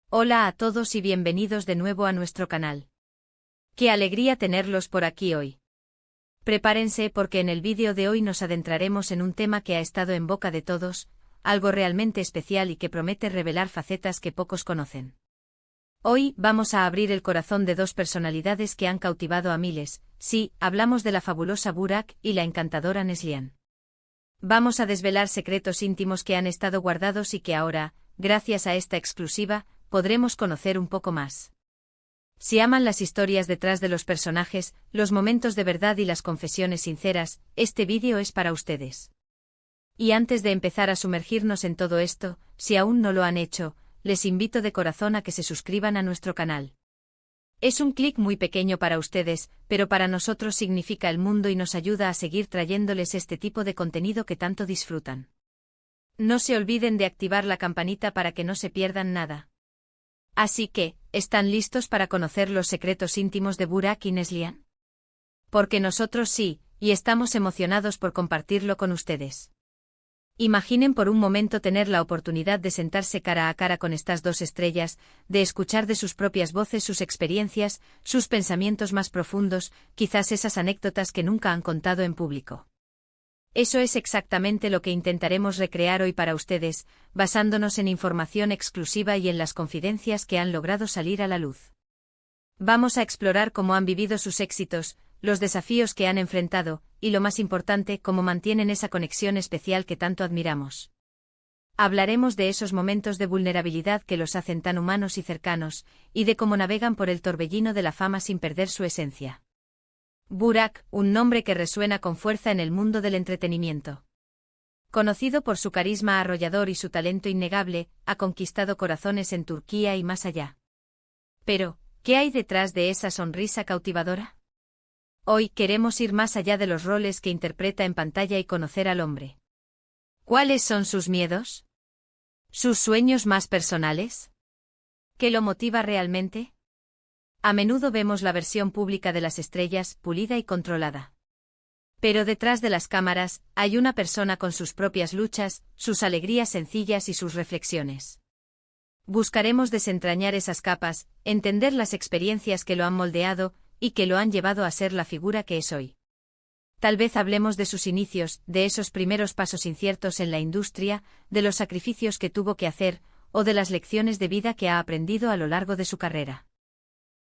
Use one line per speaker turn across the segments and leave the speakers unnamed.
Hola a todos y bienvenidos de nuevo a nuestro canal. Qué alegría tenerlos por aquí hoy. Prepárense porque en el vídeo de hoy nos adentraremos en un tema que ha estado en boca de todos, algo realmente especial y que promete revelar facetas que pocos conocen. Hoy vamos a abrir el corazón de dos personalidades que han cautivado a miles. Sí, hablamos de la fabulosa Burak y la encantadora Neslihan. Vamos a desvelar secretos íntimos que han estado guardados y que ahora, gracias a esta exclusiva, podremos conocer un poco más. Si aman las historias detrás de los personajes, los momentos de verdad y las confesiones sinceras, este vídeo es para ustedes. Y antes de empezar a sumergirnos en todo esto, si aún no lo han hecho, les invito de corazón a que se suscriban a nuestro canal. Es un clic muy pequeño para ustedes, pero para nosotros significa el mundo y nos ayuda a seguir trayéndoles este tipo de contenido que tanto disfrutan. No se olviden de activar la campanita para que no se pierdan nada. Así que, ¿están listos para conocer los secretos íntimos de Burak y Neslihan? Porque nosotros sí, y estamos emocionados por compartirlo con ustedes. Imaginen por un momento tener la oportunidad de sentarse cara a cara con estas dos estrellas, de escuchar de sus propias voces sus experiencias, sus pensamientos más profundos, quizás esas anécdotas que nunca han contado en público. Eso es exactamente lo que intentaremos recrear hoy para ustedes, basándonos en información exclusiva y en las confidencias que han logrado salir a la luz. Vamos a explorar cómo han vivido sus éxitos, los desafíos que han enfrentado, y lo más importante, cómo mantienen esa conexión especial que tanto admiramos. Hablaremos de esos momentos de vulnerabilidad que los hacen tan humanos y cercanos, y de cómo navegan por el torbellino de la fama sin perder su esencia. Burak, un nombre que resuena con fuerza en el mundo del entretenimiento. Conocido por su carisma arrollador y su talento innegable, ha conquistado corazones en Turquía y más allá. Pero, ¿qué hay detrás de esa sonrisa cautivadora? Hoy queremos ir más allá de los roles que interpreta en pantalla y conocer al hombre. ¿Cuáles son sus miedos? ¿Sus sueños más personales? ¿Qué lo motiva realmente? A menudo vemos la versión pública de las estrellas, pulida y controlada. Pero detrás de las cámaras, hay una persona con sus propias luchas, sus alegrías sencillas y sus reflexiones. Buscaremos desentrañar esas capas, entender las experiencias que lo han moldeado, y que lo han llevado a ser la figura que es hoy. Tal vez hablemos de sus inicios, de esos primeros pasos inciertos en la industria, de los sacrificios que tuvo que hacer, o de las lecciones de vida que ha aprendido a lo largo de su carrera.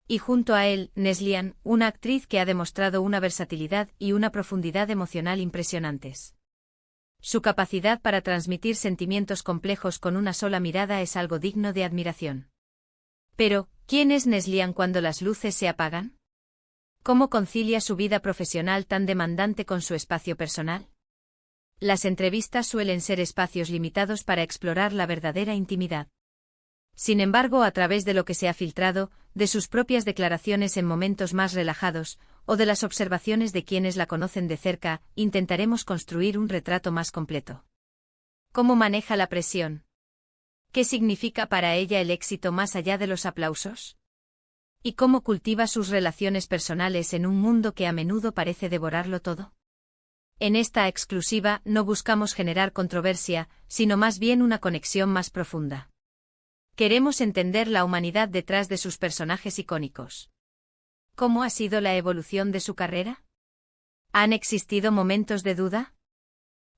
Y junto a él, Neslihan, una actriz que ha demostrado una versatilidad y una profundidad emocional impresionantes. Su capacidad para transmitir sentimientos complejos con una sola mirada es algo digno de admiración. Pero, ¿quién es Neslihan cuando las luces se apagan? ¿Cómo concilia su vida profesional tan demandante con su espacio personal? Las entrevistas suelen ser espacios limitados para explorar la verdadera intimidad. Sin embargo, a través de lo que se ha filtrado, de sus propias declaraciones en momentos más relajados, o de las observaciones de quienes la conocen de cerca, intentaremos construir un retrato más completo. ¿Cómo maneja la presión? ¿Qué significa para ella el éxito más allá de los aplausos? ¿Y cómo cultiva sus relaciones personales en un mundo que a menudo parece devorarlo todo? En esta exclusiva no buscamos generar controversia, sino más bien una conexión más profunda. Queremos entender la humanidad detrás de sus personajes icónicos. ¿Cómo ha sido la evolución de su carrera? ¿Han existido momentos de duda?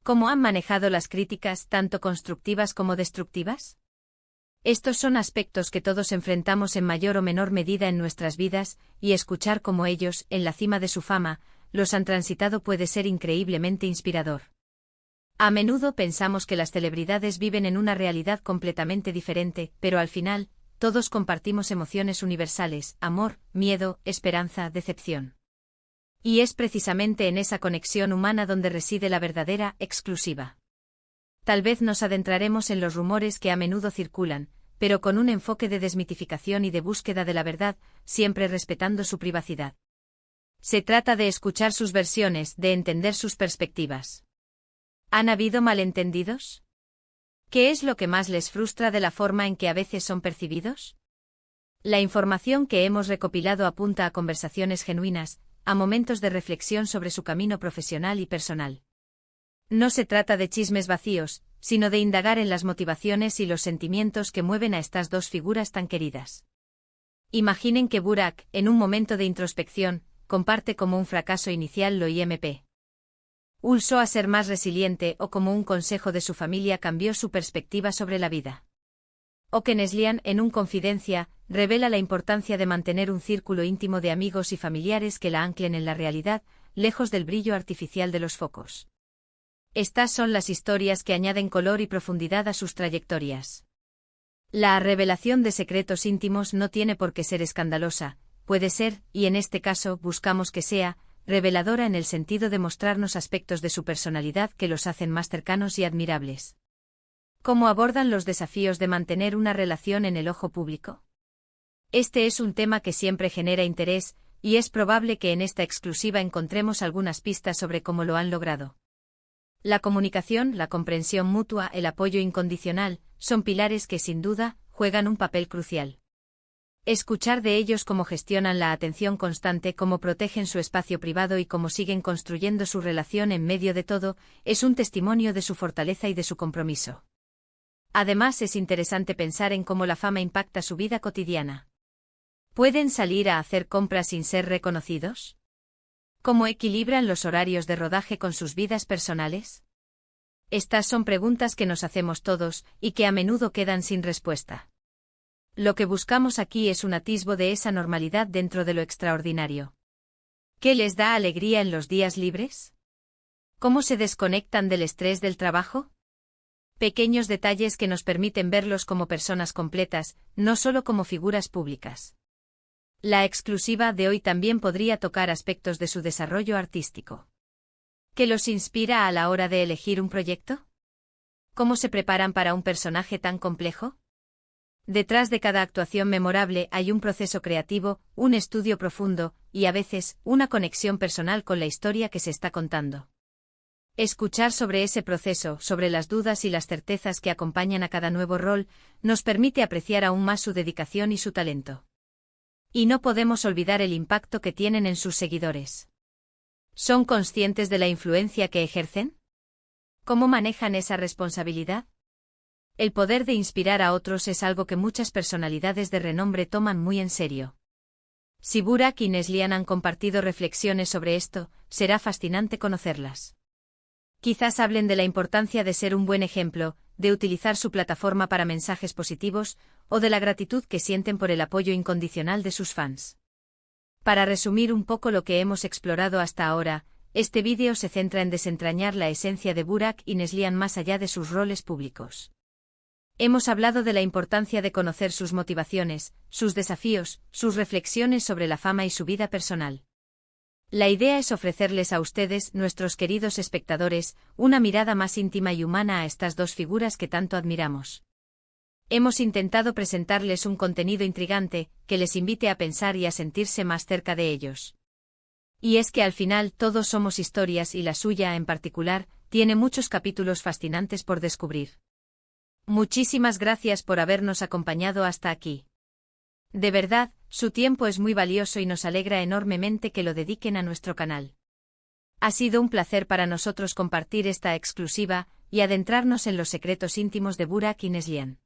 ¿Cómo han manejado las críticas, tanto constructivas como destructivas? Estos son aspectos que todos enfrentamos en mayor o menor medida en nuestras vidas, y escuchar cómo ellos, en la cima de su fama, los han transitado puede ser increíblemente inspirador. A menudo pensamos que las celebridades viven en una realidad completamente diferente, pero al final, todos compartimos emociones universales: amor, miedo, esperanza, decepción. Y es precisamente en esa conexión humana donde reside la verdadera exclusiva. Tal vez nos adentraremos en los rumores que a menudo circulan, pero con un enfoque de desmitificación y de búsqueda de la verdad, siempre respetando su privacidad. Se trata de escuchar sus versiones, de entender sus perspectivas. ¿Han habido malentendidos? ¿Qué es lo que más les frustra de la forma en que a veces son percibidos? La información que hemos recopilado apunta a conversaciones genuinas, a momentos de reflexión sobre su camino profesional y personal. No se trata de chismes vacíos, sino de indagar en las motivaciones y los sentimientos que mueven a estas dos figuras tan queridas. Imaginen que Burak, en un momento de introspección, comparte como un fracaso inicial lo IMP. Ulsó a ser más resiliente o como un consejo de su familia cambió su perspectiva sobre la vida. O que Neslihan, en un confidencia, revela la importancia de mantener un círculo íntimo de amigos y familiares que la anclen en la realidad, lejos del brillo artificial de los focos. Estas son las historias que añaden color y profundidad a sus trayectorias. La revelación de secretos íntimos no tiene por qué ser escandalosa, puede ser, y en este caso buscamos que sea, reveladora en el sentido de mostrarnos aspectos de su personalidad que los hacen más cercanos y admirables. ¿Cómo abordan los desafíos de mantener una relación en el ojo público? Este es un tema que siempre genera interés, y es probable que en esta exclusiva encontremos algunas pistas sobre cómo lo han logrado. La comunicación, la comprensión mutua, el apoyo incondicional, son pilares que sin duda juegan un papel crucial. Escuchar de ellos cómo gestionan la atención constante, cómo protegen su espacio privado y cómo siguen construyendo su relación en medio de todo, es un testimonio de su fortaleza y de su compromiso. Además, es interesante pensar en cómo la fama impacta su vida cotidiana. ¿Pueden salir a hacer compras sin ser reconocidos? ¿Cómo equilibran los horarios de rodaje con sus vidas personales? Estas son preguntas que nos hacemos todos, y que a menudo quedan sin respuesta. Lo que buscamos aquí es un atisbo de esa normalidad dentro de lo extraordinario. ¿Qué les da alegría en los días libres? ¿Cómo se desconectan del estrés del trabajo? Pequeños detalles que nos permiten verlos como personas completas, no solo como figuras públicas. La exclusiva de hoy también podría tocar aspectos de su desarrollo artístico. ¿Qué los inspira a la hora de elegir un proyecto? ¿Cómo se preparan para un personaje tan complejo? Detrás de cada actuación memorable hay un proceso creativo, un estudio profundo, y a veces, una conexión personal con la historia que se está contando. Escuchar sobre ese proceso, sobre las dudas y las certezas que acompañan a cada nuevo rol, nos permite apreciar aún más su dedicación y su talento. Y no podemos olvidar el impacto que tienen en sus seguidores. ¿Son conscientes de la influencia que ejercen? ¿Cómo manejan esa responsabilidad? El poder de inspirar a otros es algo que muchas personalidades de renombre toman muy en serio. Si Burak y Neslihan han compartido reflexiones sobre esto, será fascinante conocerlas. Quizás hablen de la importancia de ser un buen ejemplo, de utilizar su plataforma para mensajes positivos, o de la gratitud que sienten por el apoyo incondicional de sus fans. Para resumir un poco lo que hemos explorado hasta ahora, este vídeo se centra en desentrañar la esencia de Burak y Neslihan más allá de sus roles públicos. Hemos hablado de la importancia de conocer sus motivaciones, sus desafíos, sus reflexiones sobre la fama y su vida personal. La idea es ofrecerles a ustedes, nuestros queridos espectadores, una mirada más íntima y humana a estas dos figuras que tanto admiramos. Hemos intentado presentarles un contenido intrigante, que les invite a pensar y a sentirse más cerca de ellos. Y es que al final todos somos historias y la suya en particular, tiene muchos capítulos fascinantes por descubrir. Muchísimas gracias por habernos acompañado hasta aquí. De verdad, su tiempo es muy valioso y nos alegra enormemente que lo dediquen a nuestro canal. Ha sido un placer para nosotros compartir esta exclusiva y adentrarnos en los secretos íntimos de Burak y Neslihan.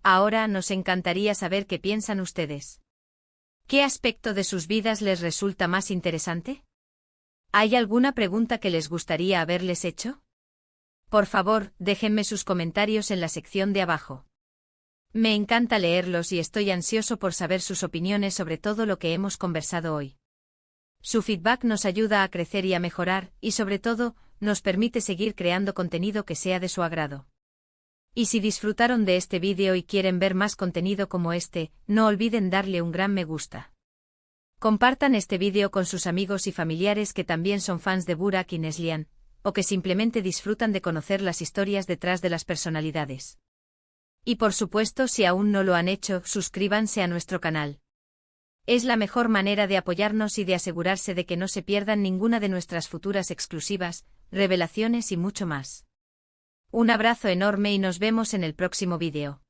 Ahora nos encantaría saber qué piensan ustedes. ¿Qué aspecto de sus vidas les resulta más interesante? ¿Hay alguna pregunta que les gustaría haberles hecho? Por favor, déjenme sus comentarios en la sección de abajo. Me encanta leerlos y estoy ansioso por saber sus opiniones sobre todo lo que hemos conversado hoy. Su feedback nos ayuda a crecer y a mejorar, y sobre todo, nos permite seguir creando contenido que sea de su agrado. Y si disfrutaron de este vídeo y quieren ver más contenido como este, no olviden darle un gran me gusta. Compartan este vídeo con sus amigos y familiares que también son fans de Burak y Neslihan, o que simplemente disfrutan de conocer las historias detrás de las personalidades. Y por supuesto, si aún no lo han hecho, suscríbanse a nuestro canal. Es la mejor manera de apoyarnos y de asegurarse de que no se pierdan ninguna de nuestras futuras exclusivas, revelaciones y mucho más. Un abrazo enorme y nos vemos en el próximo vídeo.